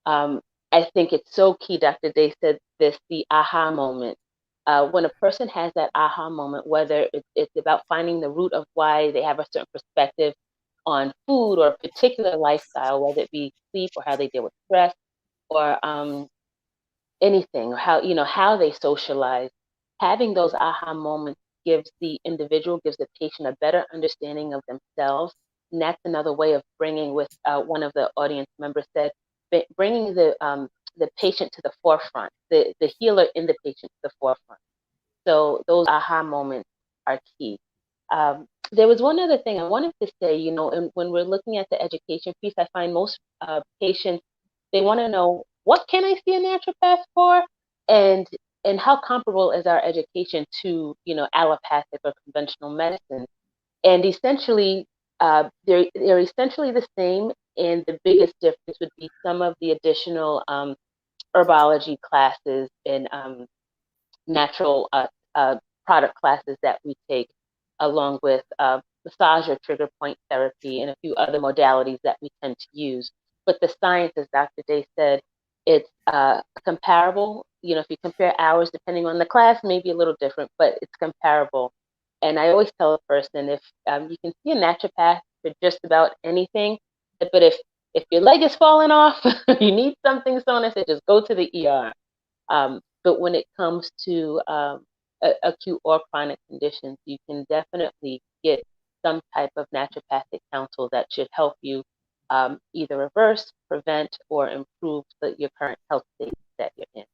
um, I think it's so key. Dr. Day said this, the aha moment. When a person has that aha moment, whether it's about finding the root of why they have a certain perspective on food or a particular lifestyle, whether it be sleep or how they deal with stress or anything, or how they socialize, having those aha moments gives the individual, gives the patient a better understanding of themselves. And that's another way of bringing, with one of the audience members said, bringing the patient to the forefront, the healer in the patient to the forefront. So those aha moments are key. There was one other thing I wanted to say, and when we're looking at the education piece, I find most patients, they want to know, what can I see a naturopath for? And how comparable is our education to, allopathic or conventional medicine? And essentially, they're essentially the same. And the biggest difference would be some of the additional herbology classes and natural product classes that we take, along with massage or trigger point therapy and a few other modalities that we tend to use. But the science, as Dr. Day said, it's comparable. If you compare hours, depending on the class, maybe a little different, but it's comparable. And I always tell a person, if you can see a naturopath for just about anything, but if your leg is falling off, you need something sewn, I say just go to the ER. But when it comes to acute or chronic conditions, you can definitely get some type of naturopathic counsel that should help you either reverse, prevent, or improve your current health state that you're in.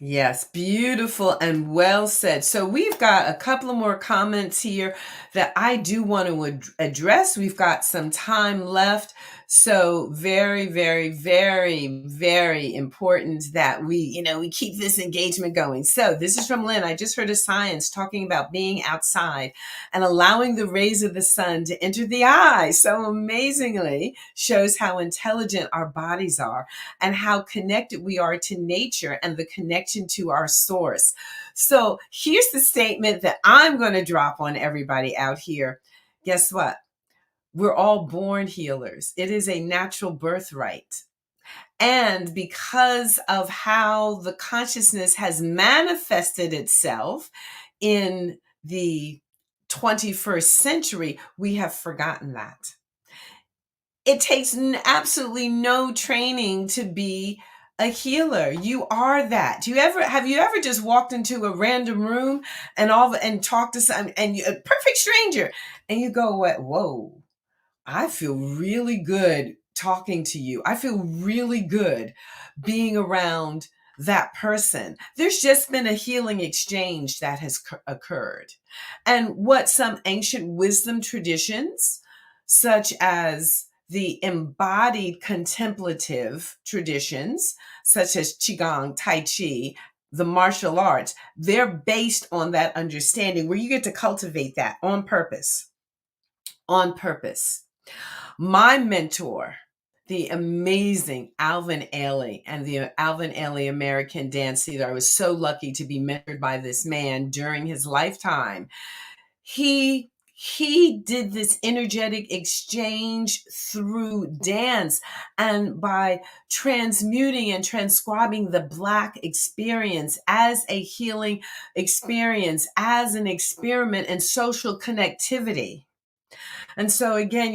Yes, beautiful and well said. So we've got a couple of more comments here that I do want to address. We've got some time left. So very, very, very, very important that we keep this engagement going. So this is from Lynn. I just heard a science talking about being outside and allowing the rays of the sun to enter the eye. So amazingly shows how intelligent our bodies are and how connected we are to nature and the connection to our source. So here's the statement that I'm going to drop on everybody out here. Guess what? We're all born healers. It is a natural birthright. And because of how the consciousness has manifested itself in the 21st century, we have forgotten that. It takes absolutely no training to be a healer. You are that. Have you ever just walked into a random room and talked to some a perfect stranger and you go, whoa, I feel really good talking to you. I feel really good being around that person. There's just been a healing exchange that has occurred. And what some ancient wisdom traditions, such as the embodied contemplative traditions, such as Qigong, Tai Chi, the martial arts, they're based on that understanding where you get to cultivate that on purpose. On purpose. My mentor, the amazing Alvin Ailey and the Alvin Ailey American Dance Theater. I was so lucky to be mentored by this man during his lifetime. He did this energetic exchange through dance and by transmuting and transcribing the Black experience as a healing experience, as an experiment in social connectivity. And so again,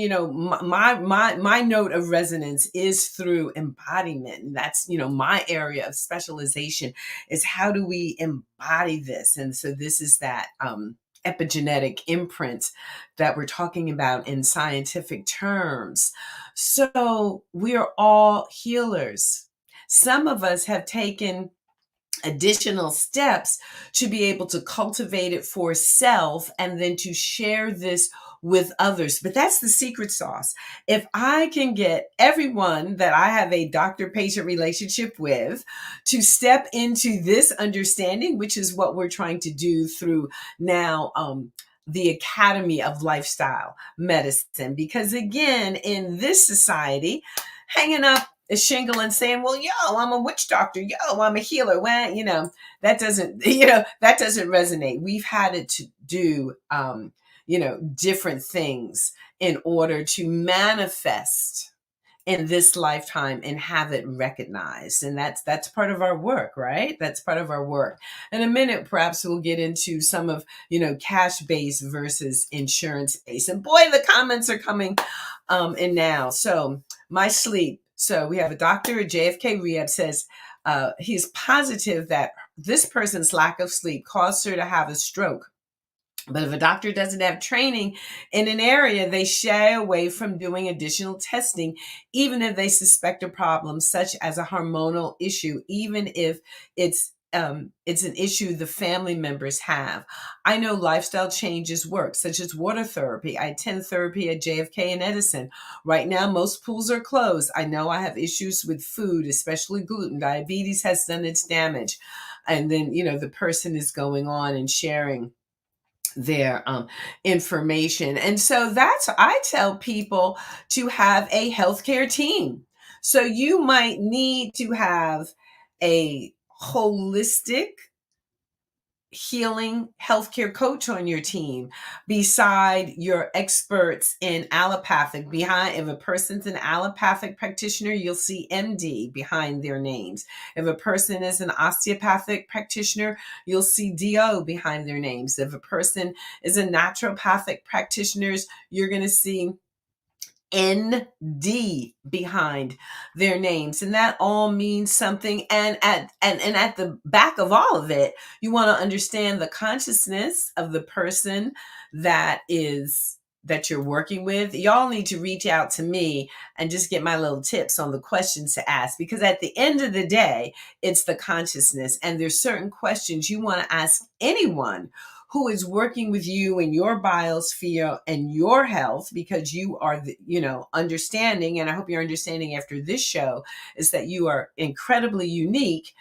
my note of resonance is through embodiment. And that's, my area of specialization is how do we embody this? And so this is that epigenetic imprint that we're talking about in scientific terms. So we are all healers. some of us have taken additional steps to be able to cultivate it for self and then to share this with others. But that's the secret sauce. If I can get everyone that I have a doctor-patient relationship with to step into this understanding, which is what we're trying to do through now the Academy of Lifestyle Medicine. Because again, in this society, hanging up a shingle and saying, well, yo, I'm a witch doctor. Yo, I'm a healer. Well, that doesn't resonate. We've had it to do, different things in order to manifest in this lifetime and have it recognized. And that's part of our work, right? That's part of our work. In a minute, perhaps we'll get into some of, cash-based versus insurance-based. And boy, the comments are coming in now. So my sleep. So we have a doctor at JFK Rehab says he's positive that this person's lack of sleep caused her to have a stroke. But if a doctor doesn't have training in an area, they shy away from doing additional testing, even if they suspect a problem such as a hormonal issue, even if it's an issue the family members have. I know lifestyle changes work, such as water therapy. I attend therapy at JFK and Edison. Right now, most pools are closed. I know I have issues with food, especially gluten. Diabetes has done its damage. And then, the person is going on and sharing their information. And so I tell people to have a healthcare team. So you might need to have a holistic healing healthcare coach on your team beside your experts in allopathic. If a person's an allopathic practitioner, you'll see MD behind their names. If a person is an osteopathic practitioner, you'll see DO behind their names. If a person is a naturopathic practitioner, you're going to see ND behind their names, and that all means something. And at the back of all of it, you want to understand the consciousness of the person that you're working with. Y'all need to reach out to me and just get my little tips on the questions to ask, because at the end of the day, it's the consciousness, and there's certain questions you want to ask anyone who is working with you in your biosphere and your health, because you are, understanding, and I hope you're understanding after this show, is that you are incredibly unique.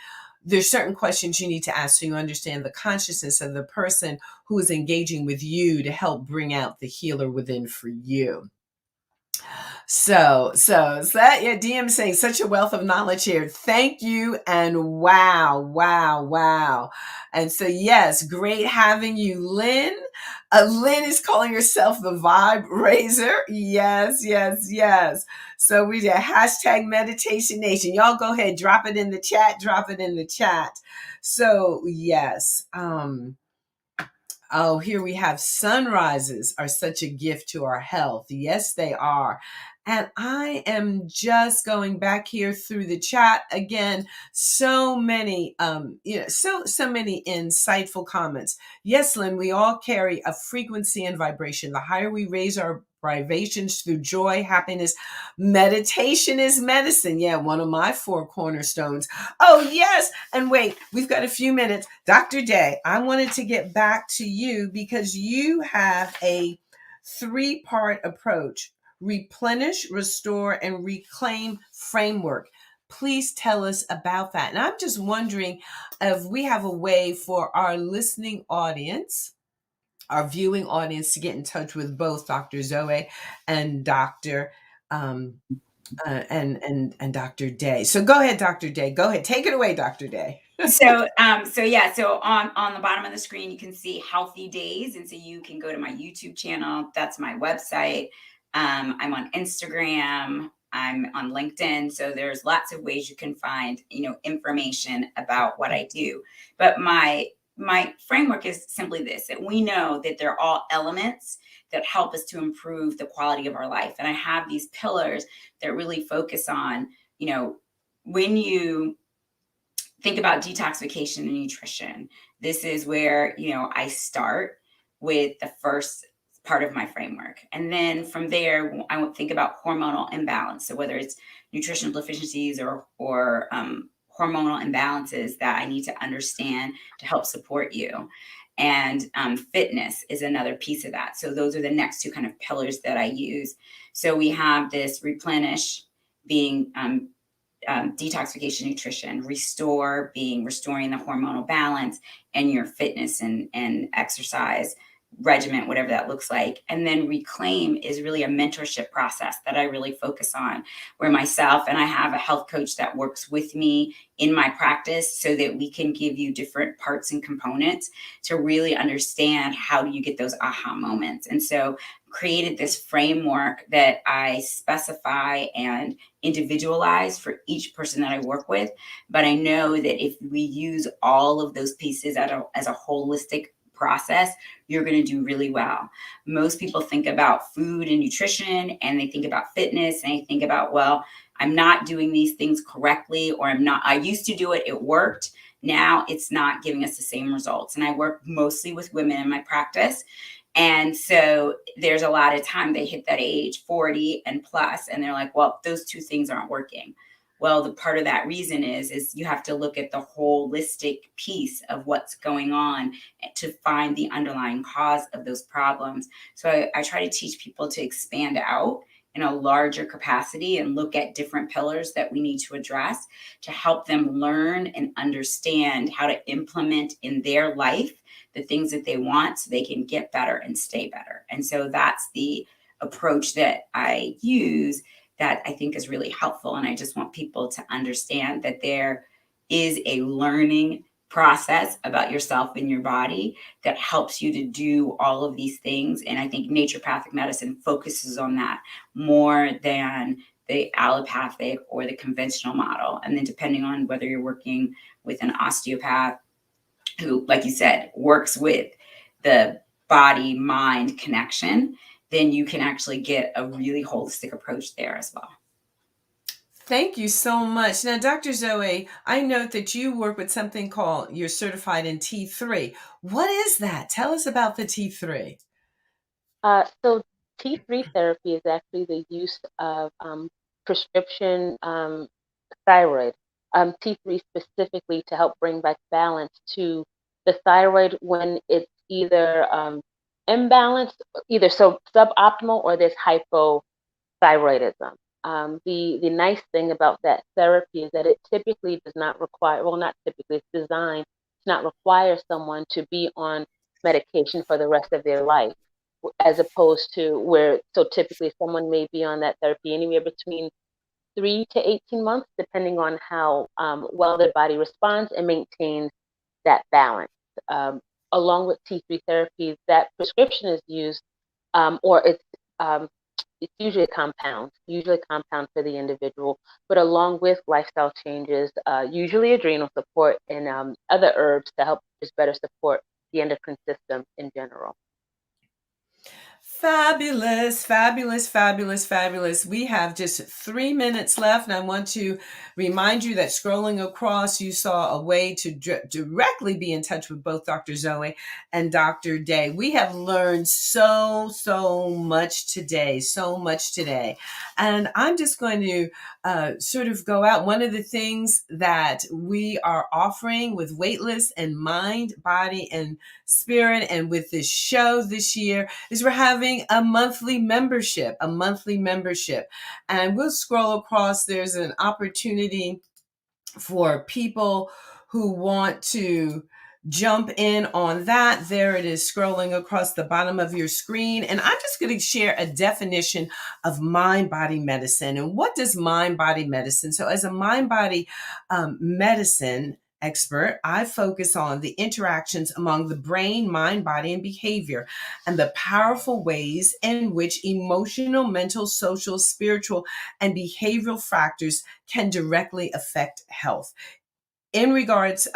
There's certain questions you need to ask so you understand the consciousness of the person who is engaging with you to help bring out the healer within for you. So that, yeah, DM saying such a wealth of knowledge here. Thank you. And wow. And so, yes, great having you, Lynn. Lynn is calling herself the Vibe Raiser. Yes. So we did hashtag Meditation Nation. Y'all go ahead, drop it in the chat. So yes. Oh, here we have sunrises are such a gift to our health. Yes, they are. And I am just going back here through the chat again. So many, so many insightful comments. Yes, Lynn, we all carry a frequency and vibration. The higher we raise our vibrations through joy, happiness, meditation is medicine. Yeah, one of my 4 cornerstones. Oh, yes. And wait, we've got a few minutes. Dr. Day, I wanted to get back to you because you have a 3-part approach: replenish, restore, and reclaim framework. Please tell us about that. And I'm just wondering if we have a way for our listening audience, our viewing audience, to get in touch with both Dr. Zoe and Dr. And Dr. Day. So go ahead, Dr. Day. Go ahead. Take it away, Dr. Day. So on the bottom of the screen, you can see Healthy Days. And so you can go to my YouTube channel. That's my website. I'm on Instagram. I'm on LinkedIn. So there's lots of ways you can find, information about what I do. But my framework is simply this: that we know that they're all elements that help us to improve the quality of our life. And I have these pillars that really focus on, when you think about detoxification and nutrition, this is where, I start with the first part of my framework. And then from there, I would think about hormonal imbalance. So whether it's nutritional deficiencies or hormonal imbalances that I need to understand to help support you. And fitness is another piece of that. So those are the next two kind of pillars that I use. So we have this replenish being detoxification nutrition, restore being restoring the hormonal balance, and your fitness and exercise regimen, whatever that looks like. And then reclaim is really a mentorship process that I really focus on, where myself and I have a health coach that works with me in my practice so that we can give you different parts and components to really understand how do you get those aha moments. And so created this framework that I specify and individualize for each person that I work with. But I know that if we use all of those pieces as a holistic process, you're going to do really well. Most people think about food and nutrition, and they think about fitness, and they think about, well, I'm not doing these things correctly, or I used to do it, it worked. Now it's not giving us the same results. And I work mostly with women in my practice. And so there's a lot of time they hit that age 40 and plus, and they're like, well, those two things aren't working. Well, the part of that reason is you have to look at the holistic piece of what's going on to find the underlying cause of those problems. So I try to teach people to expand out in a larger capacity and look at different pillars that we need to address to help them learn and understand how to implement in their life the things that they want so they can get better and stay better. And so that's the approach that I use that I think is really helpful. And I just want people to understand that there is a learning process about yourself and your body that helps you to do all of these things. And I think naturopathic medicine focuses on that more than the allopathic or the conventional model. And then depending on whether you're working with an osteopath who, like you said, works with the body mind connection, then you can actually get a really holistic approach there as well. Thank you so much. Now, Dr. Zoe, I note that you work with something called, you're certified in T3. What is that? Tell us about the T3. So T3 therapy is actually the use of prescription thyroid, T3 specifically to help bring back balance to the thyroid when it's either imbalanced, either so suboptimal or there's hypothyroidism. The nice thing about that therapy is that it typically does not require, well, not typically, it's designed to not require someone to be on medication for the rest of their life, as opposed to where, so typically someone may be on that therapy anywhere between 3 to 18 months, depending on how well their body responds and maintains that balance. Along with T3 therapy, that prescription is used, or it's usually a compound for the individual, but along with lifestyle changes, usually adrenal support and other herbs to help just better support the endocrine system in general. Fabulous, fabulous, fabulous, fabulous. We have just 3 minutes left, and I want to remind you that scrolling across, you saw a way to directly be in touch with both Dr. Zoe and Dr. Day. We have learned so much today, And I'm just going to sort of go out. One of the things that we are offering with Weightless and Mind, Body, and Spirit, and with this show this year, is we're having a monthly membership. And we'll scroll across. There's an opportunity for people who want to jump in on that. There it is, scrolling across the bottom of your screen. And I'm just going to share a definition of mind-body medicine. And what does mind-body medicine? So as a mind-body medicine expert, I focus on the interactions among the brain, mind, body, and behavior, and the powerful ways in which emotional, mental, social, spiritual, and behavioral factors can directly affect health. It regards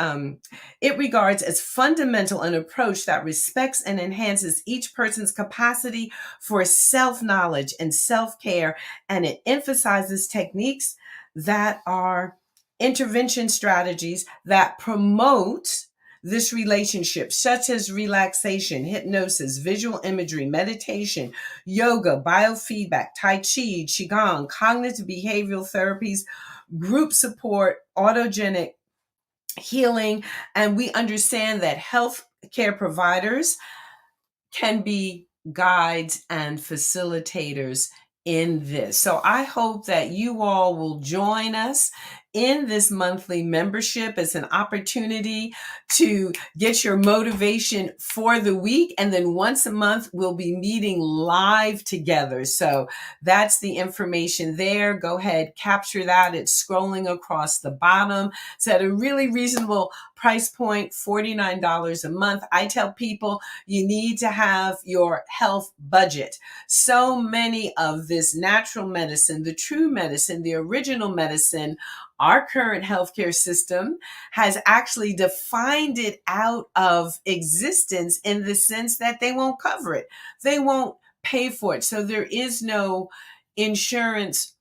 as fundamental an approach that respects and enhances each person's capacity for self-knowledge and self-care, and it emphasizes techniques that are intervention strategies that promote this relationship, such as relaxation, hypnosis, visual imagery, meditation, yoga, biofeedback, Tai Chi, Qigong, cognitive behavioral therapies, group support, autogenic healing. And we understand that health care providers can be guides and facilitators in this. So I hope that you all will join us in this monthly membership as an opportunity to get your motivation for the week. And then once a month, we'll be meeting live together. So that's the information there. Go ahead, capture that. It's scrolling across the bottom. It's at a really reasonable price point, $49 a month. I tell people you need to have your health budget. So many of this natural medicine, the true medicine, the original medicine, our current healthcare system has actually defined it out of existence in the sense that they won't cover it. They won't pay for it. So there is no insurance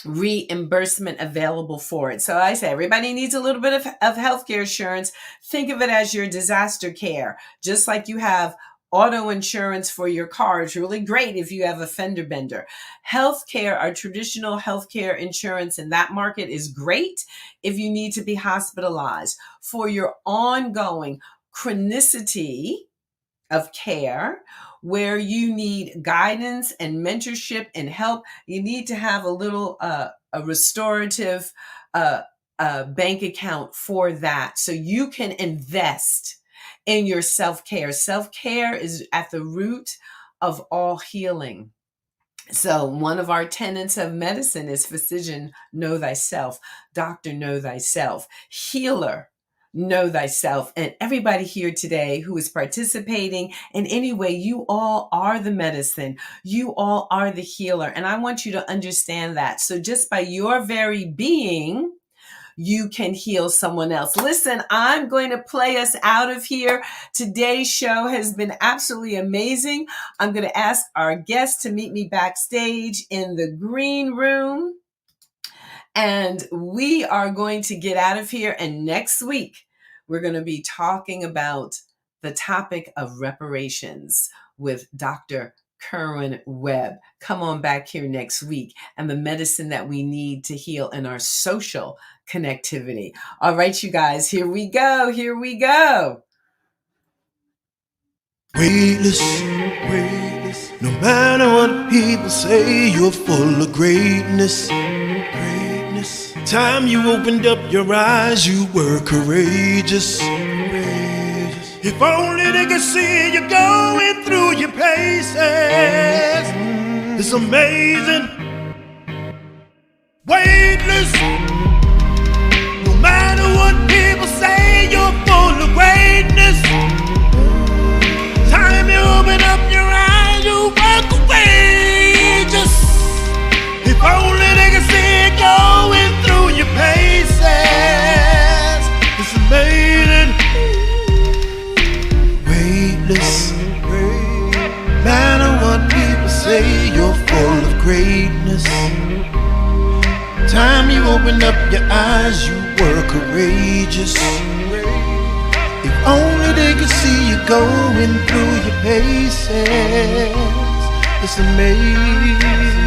reimbursement available for it. So I say everybody needs a little bit of healthcare insurance. Think of it as your disaster care, just like you have auto insurance for your car. It's really great if you have a fender bender. Healthcare, our traditional healthcare insurance in that market is great if you need to be hospitalized. For your ongoing chronicity of care, where you need guidance and mentorship and help, you need to have a little a restorative bank account for that, so you can invest in your self-care. Self-care is at the root of all healing. So one of our tenets of medicine is physician, know thyself, doctor, know thyself, healer, know thyself. And everybody here today who is participating in any way, you all are the medicine. You all are the healer. And I want you to understand that. So just by your very being, you can heal someone else. Listen, I'm going to play us out of here. Today's show has been absolutely amazing. I'm going to ask our guests to meet me backstage in the green room. And we are going to get out of here. And next week, we're going to be talking about the topic of reparations with Dr. Kerwin Webb. Come on back here next week, and the medicine that we need to heal in our social connectivity. All right, you guys, here we go. Here we go. Weightless, weightless. No matter what people say, you're full of greatness. Greatness. Time you opened up your eyes, you were courageous. If only they could see you going through your paces. It's amazing. Weightless. No matter what people say, you're full of greatness. Time you open up your eyes, you were courageous. If only they could see it going through your paces. It's amazing. Weightless. Matter what people say, you're full of greatness. Time you opened up your eyes, you were courageous. If only they could see you going through your paces. It's amazing.